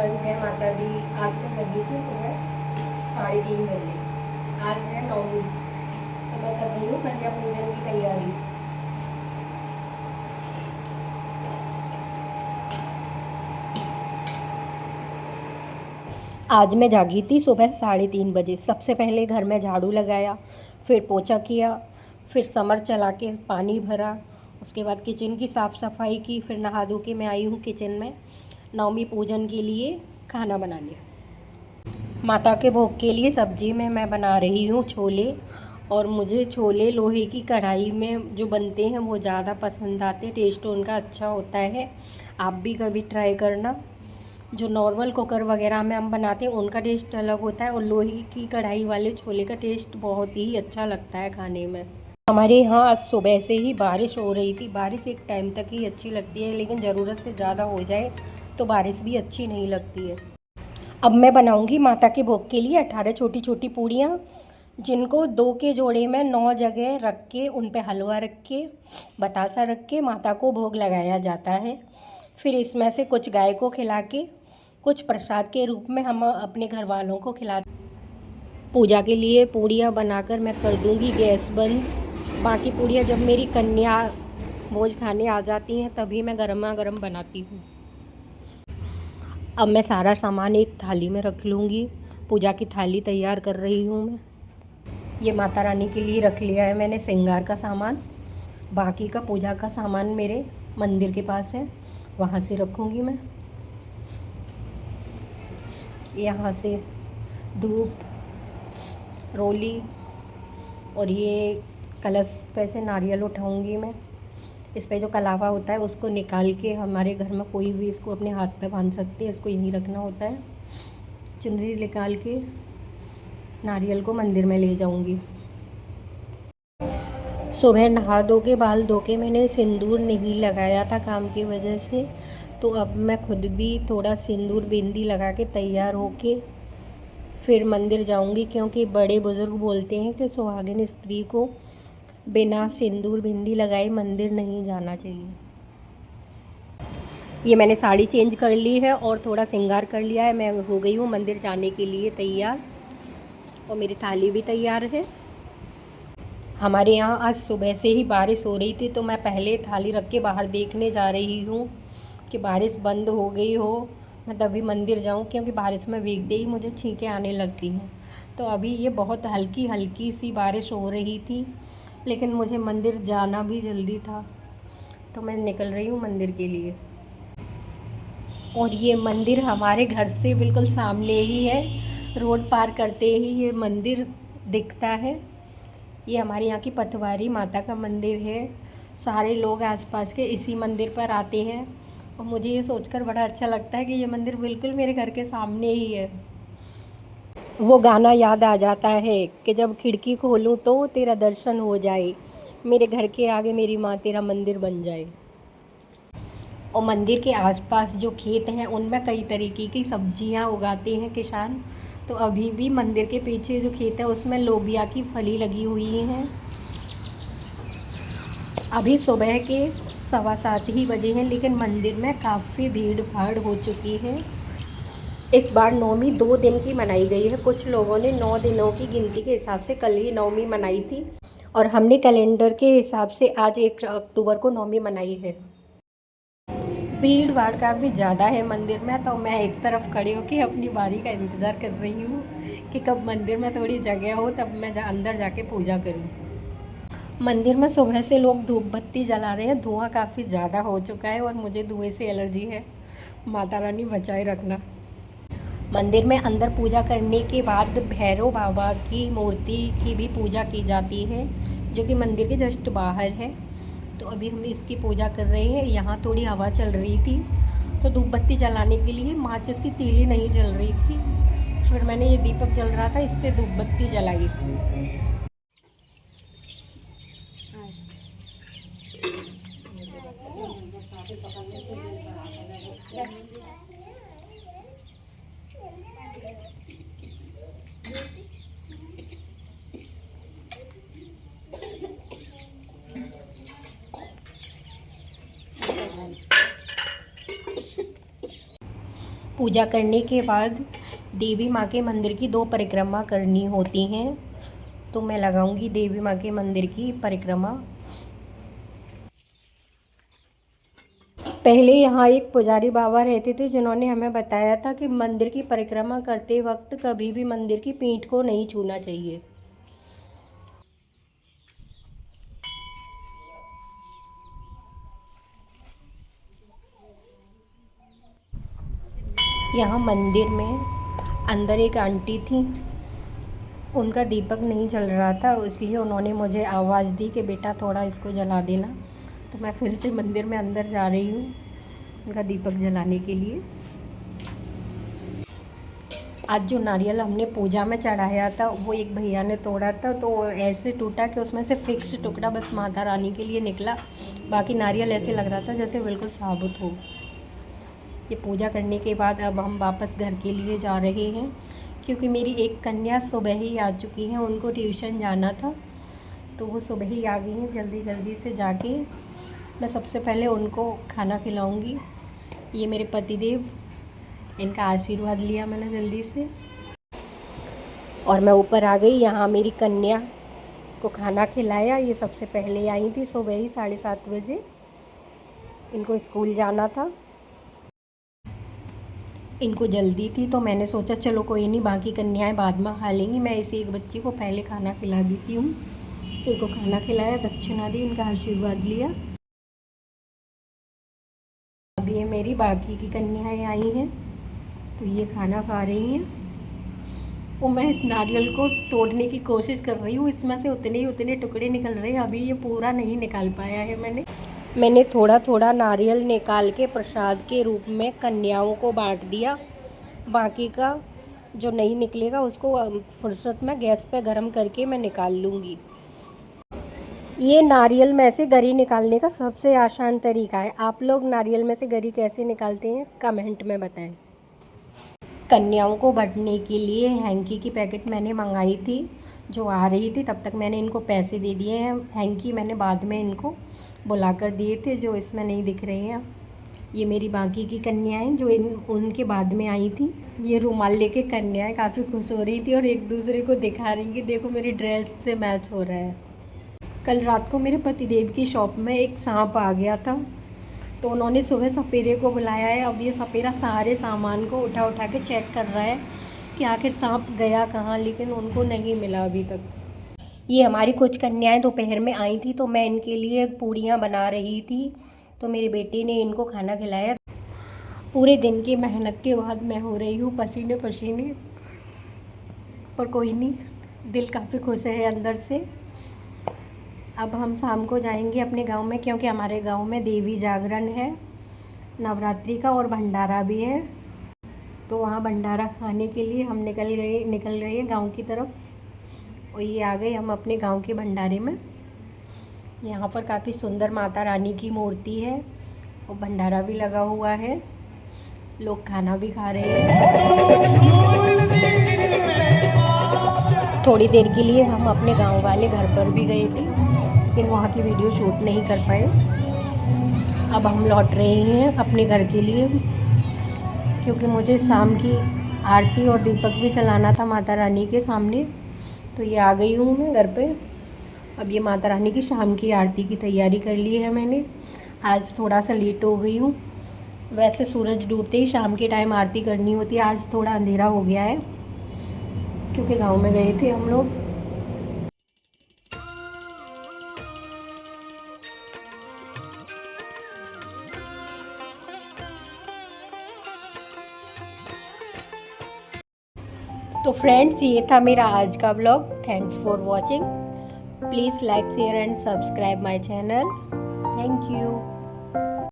जय माता दी। आज तो लगी थी सुबह 3:30 बजे। आज है 9वीं, तो मैं कर रही हूँ कन्या पूजन की तैयारी। आज मैं जागी थी सुबह 3:30 बजे। सबसे पहले घर में झाड़ू लगाया, फिर पोछा किया, फिर समर चला के पानी भरा, उसके बाद किचन की साफ़ सफाई की, फिर नहा धो के मैं आई हूँ किचन में नवमी पूजन के लिए खाना बनाने। माता के भोग के लिए सब्जी में मैं बना रही हूँ छोले, और मुझे छोले लोहे की कढ़ाई में जो बनते हैं वो ज़्यादा पसंद आते, टेस्ट उनका अच्छा होता है। आप भी कभी ट्राई करना। जो नॉर्मल कुकर वगैरह में हम बनाते हैं उनका टेस्ट अलग होता है, और लोहे की कढ़ाई वाले छोले का टेस्ट बहुत ही अच्छा लगता है खाने में। हमारे यहाँ आज सुबह से ही बारिश हो रही थी। बारिश एक टाइम तक ही अच्छी लगती है, लेकिन ज़रूरत से ज़्यादा हो जाए तो बारिश भी अच्छी नहीं लगती है। अब मैं बनाऊंगी माता के भोग के लिए 18 छोटी छोटी पूड़ियाँ, जिनको 2 के जोड़े में 9 जगह रख के उन पे हलवा रख के बतासा रख के माता को भोग लगाया जाता है। फिर इसमें से कुछ गाय को खिला के कुछ प्रसाद के रूप में हम अपने घर वालों को खिला। पूजा के लिए पूड़ियाँ बनाकर मैं कर दूंगी गैस बंद। बाकी पूड़ियाँ जब मेरी कन्या भोज खाने आ जाती हैं तभी मैं गरमा गरम बनाती हूँ। अब मैं सारा सामान एक थाली में रख लूँगी। पूजा की थाली तैयार कर रही हूँ मैं। ये माता रानी के लिए रख लिया है मैंने श्रृंगार का सामान। बाकी का पूजा का सामान मेरे मंदिर के पास है, वहाँ से रखूँगी मैं। यहाँ से धूप, रोली और ये कलश पे से नारियल उठाऊँगी मैं। इस पे जो कलावा होता है उसको निकाल के, हमारे घर में कोई भी इसको अपने हाथ पे बांध सकते हैं, इसको यहीं रखना होता है। चुनरी निकाल के नारियल को मंदिर में ले जाऊंगी। सुबह नहा धो के बाल धो के मैंने सिंदूर नहीं लगाया था काम की वजह से, तो अब मैं खुद भी थोड़ा सिंदूर बिंदी लगा के तैयार होके फिर मंदिर जाऊंगी, क्योंकि बड़े बुज़ुर्ग बोलते हैं कि सुहागिन स्त्री को बिना सिंदूर बिंदी लगाए मंदिर नहीं जाना चाहिए। ये मैंने साड़ी चेंज कर ली है और थोड़ा श्रृंगार कर लिया है। मैं हो गई हूँ मंदिर जाने के लिए तैयार, और मेरी थाली भी तैयार है। हमारे यहाँ आज सुबह से ही बारिश हो रही थी, तो मैं पहले थाली रख के बाहर देखने जा रही हूँ कि बारिश बंद हो गई हो, मैं तभी मंदिर जाऊँ, क्योंकि बारिश में भीगते ही मुझे छींकें आने लगती हैं। तो अभी ये बहुत हल्की हल्की सी बारिश हो रही थी, लेकिन मुझे मंदिर जाना भी जल्दी था, तो मैं निकल रही हूँ मंदिर के लिए। और ये मंदिर हमारे घर से बिल्कुल सामने ही है, रोड पार करते ही ये मंदिर दिखता है। ये हमारे यहाँ की पतवारी माता का मंदिर है। सारे लोग आसपास के इसी मंदिर पर आते हैं, और मुझे ये सोचकर बड़ा अच्छा लगता है कि ये मंदिर बिल्कुल मेरे घर के सामने ही है। वो गाना याद आ जाता है कि जब खिड़की खोलूँ तो तेरा दर्शन हो जाए, मेरे घर के आगे मेरी माँ तेरा मंदिर बन जाए। और मंदिर के आसपास जो खेत हैं उनमें कई तरीके की सब्जियां उगाते हैं किसान। तो अभी भी मंदिर के पीछे जो खेत है उसमें लोबिया की फली लगी हुई हैं। अभी सुबह के 7:15 ही बजे हैं, लेकिन मंदिर में काफ़ी भीड़ भाड़ हो चुकी है। इस बार नवमी 2 दिन की मनाई गई है। कुछ लोगों ने 9 दिनों की गिनती के हिसाब से कल ही नवमी मनाई थी, और हमने कैलेंडर के हिसाब से आज 1 अक्टूबर को नवमी मनाई है। भीड़ भाड़ काफ़ी ज़्यादा है मंदिर में, तो मैं एक तरफ खड़ी होकर अपनी बारी का इंतज़ार कर रही हूँ कि कब मंदिर में थोड़ी जगह हो तब मैं अंदर जाके पूजा करूँ। मंदिर में सुबह से लोग धूप बत्ती जला रहे हैं। धुआं काफ़ी ज़्यादा हो चुका है और मुझे धुएं से एलर्जी है। माता रानी बचाए रखना। मंदिर में अंदर पूजा करने के बाद भैरव बाबा की मूर्ति की भी पूजा की जाती है, जो कि मंदिर के जस्ट बाहर है। तो अभी हम इसकी पूजा कर रहे हैं। यहाँ थोड़ी हवा चल रही थी, तो धूप बत्ती जलाने के लिए माचिस की तीली नहीं जल रही थी, फिर मैंने ये दीपक जल रहा था इससे धूप बत्ती जलाई। पूजा करने के बाद देवी माँ के मंदिर की 2 परिक्रमा करनी होती हैं, तो मैं लगाऊंगी देवी माँ के मंदिर की परिक्रमा। पहले यहाँ एक पुजारी बाबा रहते थे जिन्होंने हमें बताया था कि मंदिर की परिक्रमा करते वक्त कभी भी मंदिर की पीठ को नहीं छूना चाहिए। यहाँ मंदिर में अंदर एक आंटी थी, उनका दीपक नहीं जल रहा था, इसलिए उन्होंने मुझे आवाज़ दी कि बेटा थोड़ा इसको जला देना। तो मैं फिर से मंदिर में अंदर जा रही हूँ उनका दीपक जलाने के लिए। आज जो नारियल हमने पूजा में चढ़ाया था वो एक भैया ने तोड़ा था, तो ऐसे टूटा कि उसमें से फिक्स टुकड़ा बस माता रानी के लिए निकला। बाकी नारियल ऐसे लग रहा था जैसे बिल्कुल साबुत हो। ये पूजा करने के बाद अब हम वापस घर के लिए जा रहे हैं, क्योंकि मेरी एक कन्या सुबह ही आ चुकी हैं, उनको ट्यूशन जाना था, तो वो सुबह ही आ गई हैं। जल्दी जल्दी से जाके मैं सबसे पहले उनको खाना खिलाऊंगी। ये मेरे पतिदेव, इनका आशीर्वाद लिया मैंने जल्दी से, और मैं ऊपर आ गई। यहाँ मेरी कन्या को खाना खिलाया। ये सबसे पहले आई थी सुबह ही 7:30 बजे, इनको स्कूल जाना था, इनको जल्दी थी, तो मैंने सोचा चलो कोई नहीं, बाकी कन्याएं बाद में खा लेंगी, मैं इसी एक बच्ची को पहले खाना खिला देती हूँ। इनको खाना खिलाया, दक्षिणा दी, इनका आशीर्वाद लिया। अब ये मेरी बाकी की कन्याएं आई हैं, तो ये खाना खा रही हैं। और मैं इस नारियल को तोड़ने की कोशिश कर रही हूँ, इसमें से उतने टुकड़े निकल रहे हैं, अभी ये पूरा नहीं निकाल पाया है। मैंने थोड़ा थोड़ा नारियल निकाल के प्रसाद के रूप में कन्याओं को बांट दिया। बाकी का जो नहीं निकलेगा उसको फुर्सत में गैस पे गरम करके मैं निकाल लूँगी। ये नारियल में से गरी निकालने का सबसे आसान तरीका है। आप लोग नारियल में से गरी कैसे निकालते हैं कमेंट में बताएं। कन्याओं को बांटने के लिए हैंकी की पैकेट मैंने मंगाई थी, जो आ रही थी तब तक मैंने इनको पैसे दे दिए हैं। हैंकी मैंने बाद में इनको बुला कर दिए थे, जो इसमें नहीं दिख रहे हैं। ये मेरी बाकी की कन्याएं जो उनके बाद में आई थी। ये रुमाल लेके कन्याएं काफ़ी खुश हो रही थी और एक दूसरे को दिखा रही कि देखो मेरी ड्रेस से मैच हो रहा है। कल रात को मेरे पतिदेव की शॉप में एक सांप आ गया था, तो उन्होंने सुबह सपेरे को बुलाया है। अब ये सपेरा सारे सामान को उठा उठा के चेक कर रहा है कि आखिर सांप गया कहाँ, लेकिन उनको नहीं मिला अभी तक। ये हमारी कुछ कन्याएं दोपहर में आई थी, तो मैं इनके लिए पूड़ियाँ बना रही थी, तो मेरे बेटे ने इनको खाना खिलाया। पूरे दिन की मेहनत के बाद मैं हो रही हूँ पसीने पसीने, पर कोई नहीं, दिल काफ़ी खुश है अंदर से। अब हम शाम को जाएंगे अपने गांव में, क्योंकि हमारे गांव में देवी जागरण है नवरात्रि का, और भंडारा भी है, तो वहाँ भंडारा खाने के लिए हम निकल रहे हैं गांव की तरफ। और ये आ गए हम अपने गांव के भंडारे में। यहाँ पर काफ़ी सुंदर माता रानी की मूर्ति है और भंडारा भी लगा हुआ है, लोग खाना भी खा रहे हैं। थोड़ी देर के लिए हम अपने गांव वाले घर पर भी गए थे, लेकिन वहाँ की वीडियो शूट नहीं कर पाए। अब हम लौट रहे हैं अपने घर के लिए, क्योंकि मुझे शाम की आरती और दीपक भी चलाना था माता रानी के सामने। तो ये आ गई हूँ मैं घर पे। अब ये माता रानी की शाम की आरती की तैयारी कर ली है मैंने। आज थोड़ा सा लेट हो गई हूँ, वैसे सूरज डूबते ही शाम के टाइम आरती करनी होती है। आज थोड़ा अंधेरा हो गया है, क्योंकि गांव में गए थे हम लोग। तो फ्रेंड्स, ये था मेरा आज का blog. Thanks for watching. Please like, share and subscribe my channel. Thank you.